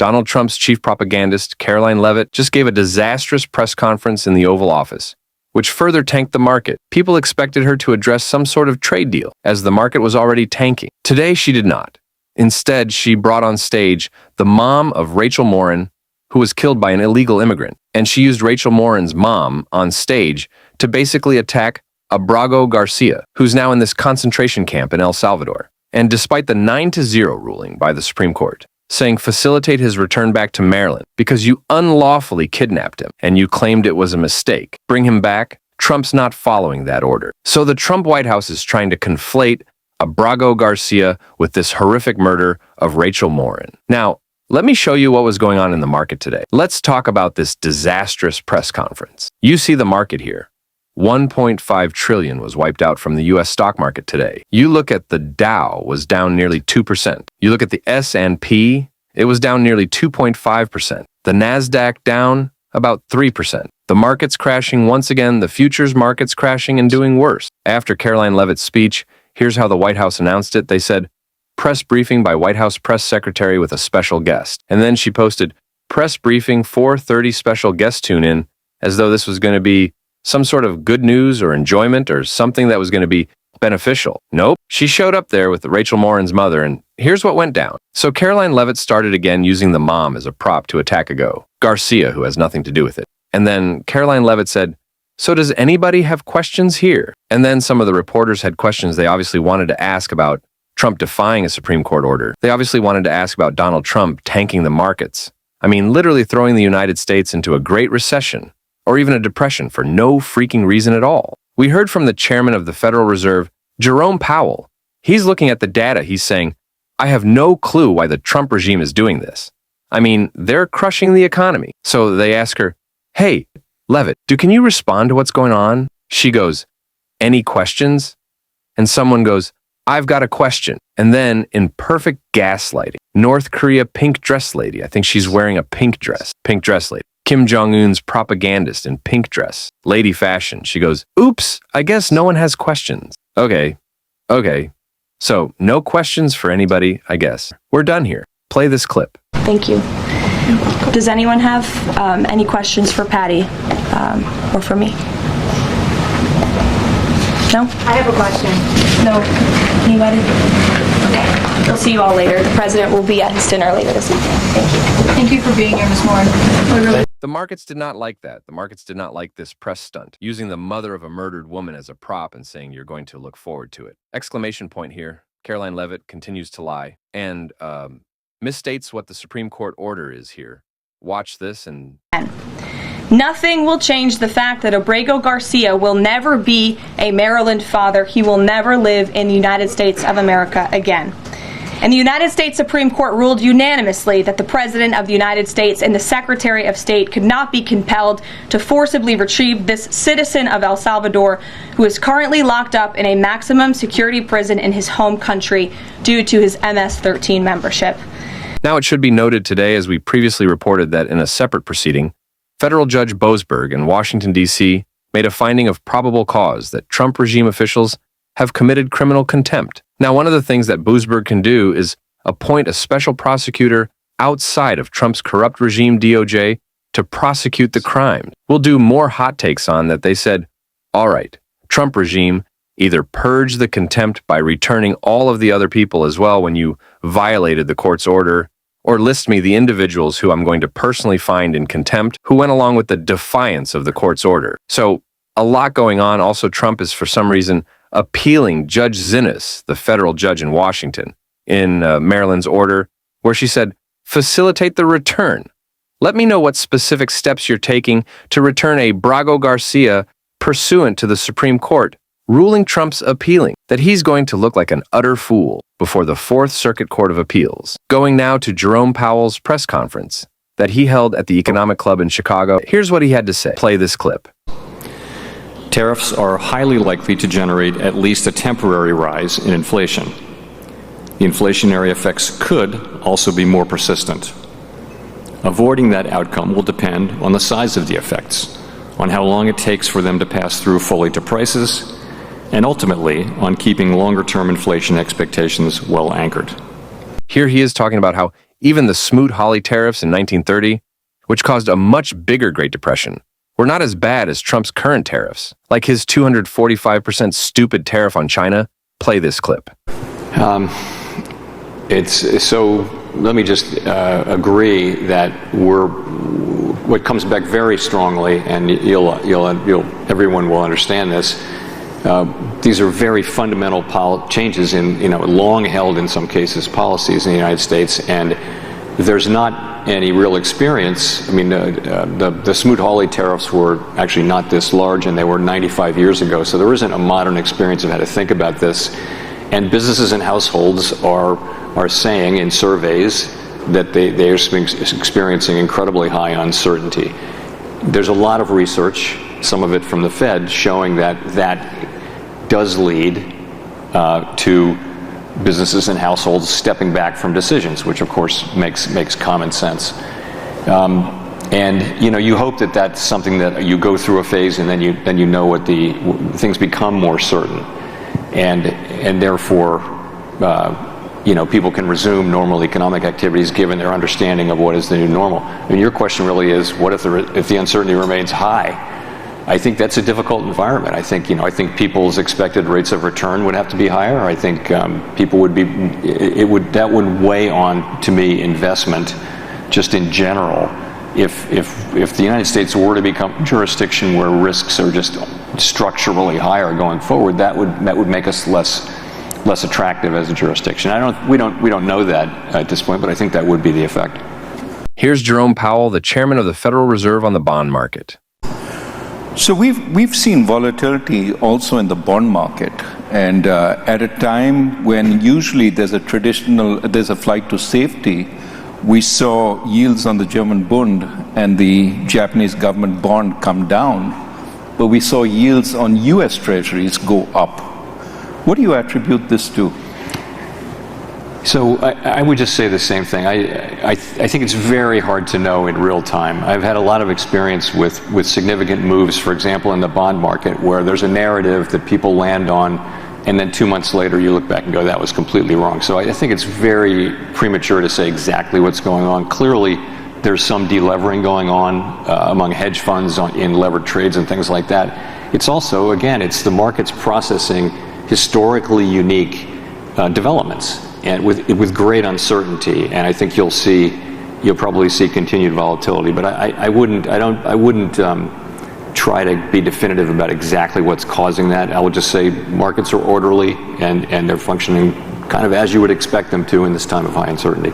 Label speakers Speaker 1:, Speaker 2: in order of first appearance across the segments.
Speaker 1: Donald Trump's chief propagandist, Caroline Leavitt, just gave a disastrous press conference in the Oval Office, which further tanked the market. People expected her to address some sort of trade deal, as the market was already tanking. Today, she did not. Instead, she brought on stage the mom of Rachel Morin, who was killed by an illegal immigrant, and she used Rachel Morin's mom on stage to basically attack Abrago Garcia, who's now in this concentration camp in El Salvador. And despite the 9-0 ruling by the Supreme Court, saying facilitate his return back to Maryland because you unlawfully kidnapped him and you claimed it was a mistake, bring him back, Trump's not following that order. So the Trump White House is trying to conflate Abrago Garcia with this horrific murder of Rachel Morin. Now, let me show you what was going on in the market today. Let's talk about this disastrous press conference. You see the market here. 1.5 trillion was wiped out from the U.S. stock market today. You look at the Dow was down nearly 2%. You look at the S&P, it was down nearly 2.5%. The NASDAQ down about 3%. The market's crashing once again, the futures market's crashing and doing worse. After Caroline Leavitt's speech, here's how the White House announced it. They said, press briefing by White House press secretary with a special guest. And then she posted, press briefing 4:30 special guest tune in, as though this was going to be some sort of good news or enjoyment or something that was going to be beneficial. Nope. She showed up there with Rachel Morin's mother, and here's what went down. So Caroline Leavitt started again using the mom as a prop to attack Garcia, who has nothing to do with it. And then Caroline Leavitt said, so does anybody have questions here? And then some of the reporters had questions they obviously wanted to ask about Trump defying a Supreme Court order. They obviously wanted to ask about Donald Trump tanking the markets. I mean, literally throwing the United States into a great recession or even a depression for no freaking reason at all. We heard from the chairman of the Federal Reserve, Jerome Powell. He's looking at the data. He's saying, I have no clue why the Trump regime is doing this. I mean, they're crushing the economy. So they ask her, hey, Leavitt, can you respond to what's going on? She goes, any questions? And someone goes, I've got a question. And then, in perfect gaslighting, North Korea pink dress lady, I think she's wearing a pink dress lady. Kim Jong-un's propagandist in pink dress, lady fashion. She goes, oops, I guess no one has questions. Okay. So, no questions for anybody, I guess. We're done here. Play this clip.
Speaker 2: Thank you. Does anyone have any questions for Patty or for me? No?
Speaker 3: I have a question.
Speaker 2: No? Anybody? Okay. We'll see you all later. The president will be at his dinner later this evening. Thank you.
Speaker 3: Thank you for being here, Ms. Morin.
Speaker 1: The markets did not like that. The markets did not like this press stunt, using the mother of a murdered woman as a prop and saying you're going to look forward to it. Exclamation point here. Caroline Leavitt continues to lie and misstates what the Supreme Court order is here. Watch this and...
Speaker 2: Nothing will change the fact that Abrago Garcia will never be a Maryland father. He will never live in the United States of America again. And the United States Supreme Court ruled unanimously that the President of the United States and the Secretary of State could not be compelled to forcibly retrieve this citizen of El Salvador who is currently locked up in a maximum security prison in his home country due to his MS-13 membership.
Speaker 1: Now it should be noted today, as we previously reported, that in a separate proceeding, Federal Judge Boasberg in Washington, D.C. made a finding of probable cause that Trump regime officials have committed criminal contempt. Now, one of the things that Boasberg can do is appoint a special prosecutor outside of Trump's corrupt regime DOJ to prosecute the crime. We'll do more hot takes on that. They said, all right, Trump regime, either purge the contempt by returning all of the other people as well when you violated the court's order, or list me the individuals who I'm going to personally find in contempt who went along with the defiance of the court's order. So a lot going on. Also, Trump is for some reason appealing Judge Zinnes, the federal judge in Washington, in Maryland's order, where she said, facilitate the return. Let me know what specific steps you're taking to return Abrago Garcia pursuant to the Supreme Court, ruling Trump's appealing that he's going to look like an utter fool before the Fourth Circuit Court of Appeals. Going now to Jerome Powell's press conference that he held at the Economic Club in Chicago. Here's what he had to say. Play this clip.
Speaker 4: Tariffs are highly likely to generate at least a temporary rise in inflation. The inflationary effects could also be more persistent. Avoiding that outcome will depend on the size of the effects, on how long it takes for them to pass through fully to prices, and ultimately on keeping longer-term inflation expectations well anchored.
Speaker 1: Here he is talking about how Even the Smoot-Hawley tariffs in 1930, which caused a much bigger Great Depression, were not as bad as Trump's current tariffs, like his 245% stupid tariff on China. Play this clip.
Speaker 4: Let me just agree that what comes back very strongly, and everyone will understand this. These are very fundamental changes in, long held in some cases policies in the United States, and there's not any real experience. I mean, the Smoot-Hawley tariffs were actually not this large, and they were 95 years ago, so there isn't a modern experience of how to think about this. And businesses and households are saying in surveys that they are experiencing incredibly high uncertainty. There's a lot of research, some of it from the Fed, showing that does lead to businesses and households stepping back from decisions, which of course makes common sense. And you hope that that's something that you go through a phase, and then you know what things become more certain, and therefore people can resume normal economic activities given their understanding of what is the new normal. I mean, your question really is, what if the uncertainty remains high? I think that's a difficult environment. I think people's expected rates of return would have to be higher. I think people that would weigh on, to me, investment just in general. If the United States were to become a jurisdiction where risks are just structurally higher going forward, that would make us less attractive as a jurisdiction. We don't know that at this point, but I think that would be the effect.
Speaker 1: Here's Jerome Powell, the chairman of the Federal Reserve, on the bond market.
Speaker 5: So we've seen volatility also in the bond market, and at a time when usually there's a flight to safety, we saw yields on the German Bund and the Japanese government bond come down, but we saw yields on US Treasuries go up. What do you attribute this to?
Speaker 4: So I would just say the same thing. I think it's very hard to know in real time. I've had a lot of experience with significant moves, for example, in the bond market, where there's a narrative that people land on, and then 2 months later you look back and go, that was completely wrong. So I think it's very premature to say exactly what's going on. Clearly, there's some delevering going on among hedge funds in levered trades and things like that. It's also, again, it's the markets processing historically unique developments, and with great uncertainty, and I think you'll probably see continued volatility. But I wouldn't try to be definitive about exactly what's causing that. I would just say markets are orderly and they're functioning kind of as you would expect them to in this time of high uncertainty.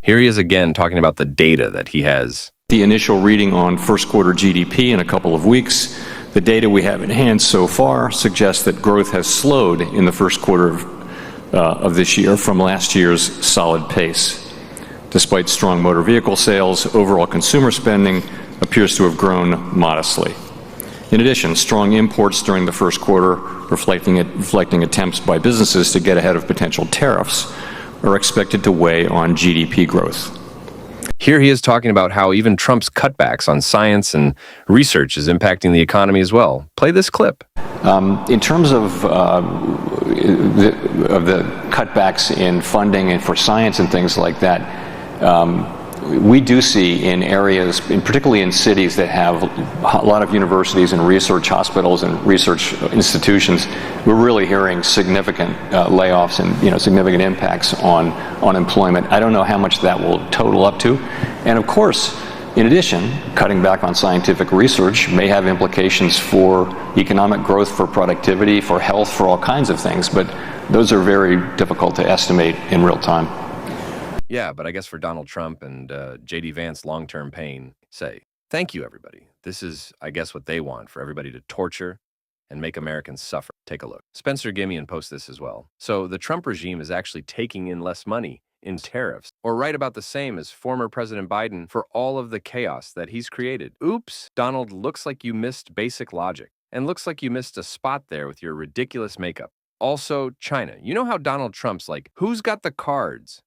Speaker 1: Here he is again talking about the data that he has.
Speaker 4: The initial reading on first quarter GDP in a couple of weeks. The data we have in hand so far suggests that growth has slowed in the first quarter of this year from last year's solid pace. Despite strong motor vehicle sales, overall consumer spending appears to have grown modestly. In addition, strong imports during the first quarter, reflecting attempts by businesses to get ahead of potential tariffs, are expected to weigh on GDP growth.
Speaker 1: Here he is talking about how even Trump's cutbacks on science and research is impacting the economy as well. Play this clip.
Speaker 4: In terms of the cutbacks in funding and for science and things like that, we do see in areas, particularly in cities that have a lot of universities and research hospitals and research institutions, we're really hearing significant layoffs and significant impacts on employment. I don't know how much that will total up to. And of course, in addition, cutting back on scientific research may have implications for economic growth, for productivity, for health, for all kinds of things, but those are very difficult to estimate in real time.
Speaker 1: Yeah, but I guess for Donald Trump and J.D. Vance, long-term pain, say, thank you, everybody. This is, I guess, what they want, for everybody to torture and make Americans suffer. Take a look. Spencer Gimian posts this as well. So the Trump regime is actually taking in less money in tariffs, or right about the same as former President Biden for all of the chaos that he's created. Oops, Donald, looks like you missed basic logic, and looks like you missed a spot there with your ridiculous makeup. Also, China. You know how Donald Trump's like, who's got the cards?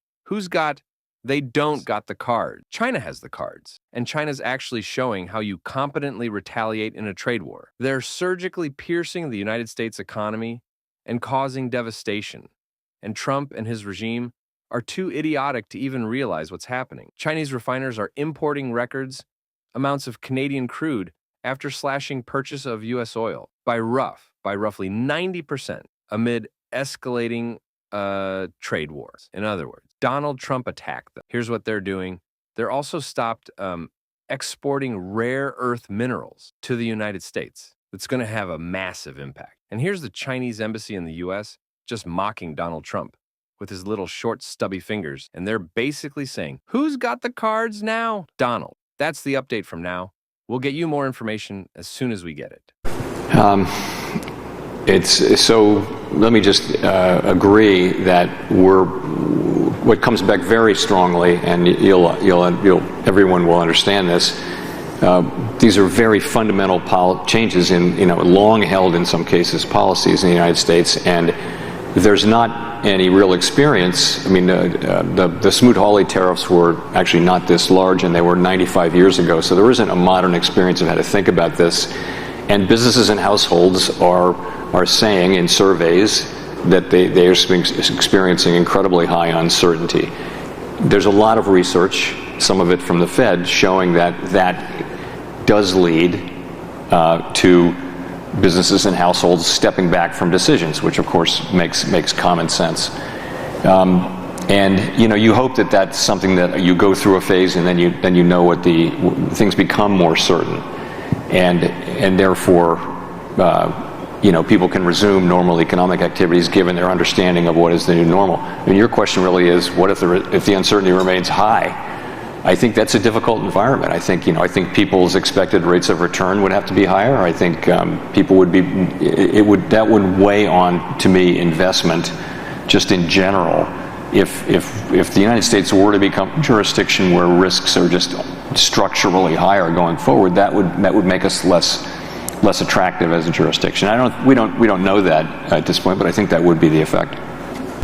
Speaker 1: They don't got the card. China has the cards. And China's actually showing how you competently retaliate in a trade war. They're surgically piercing the United States economy and causing devastation. And Trump and his regime are too idiotic to even realize what's happening. Chinese refiners are importing records amounts of Canadian crude after slashing purchase of U.S. oil by roughly 90% amid escalating trade wars. In other words, Donald Trump attacked them. Here's what they're doing. They're also stopped exporting rare earth minerals to the United States. That's going to have a massive impact. And here's the Chinese embassy in the U.S. just mocking Donald Trump with his little short, stubby fingers. And they're basically saying, who's got the cards now? Donald. That's the update from now. We'll get you more information as soon as we get it.
Speaker 4: Let me just agree that what comes back very strongly, and everyone will understand this. These are very fundamental changes in, long held in some cases policies in the United States, and there's not any real experience. I mean, the Smoot-Hawley tariffs were actually not this large, and they were 95 years ago, so there isn't a modern experience of how to think about this. And businesses and households are saying in surveys that they are experiencing incredibly high uncertainty. There's a lot of research, some of it from the Fed, showing that does lead to businesses and households stepping back from decisions, which of course makes common sense. And you hope that that's something that you go through a phase, and then you know what things become more certain, and therefore people can resume normal economic activities given their understanding of what is the new normal. I mean, your question really is, what if the uncertainty remains high? I think that's a difficult environment. I think people's expected rates of return would have to be higher. I think people would that would weigh on, to me, investment just in general. If the United States were to become a jurisdiction where risks are just structurally higher going forward, that would make us less attractive as a jurisdiction. We don't know that at this point, but I think that would be the effect.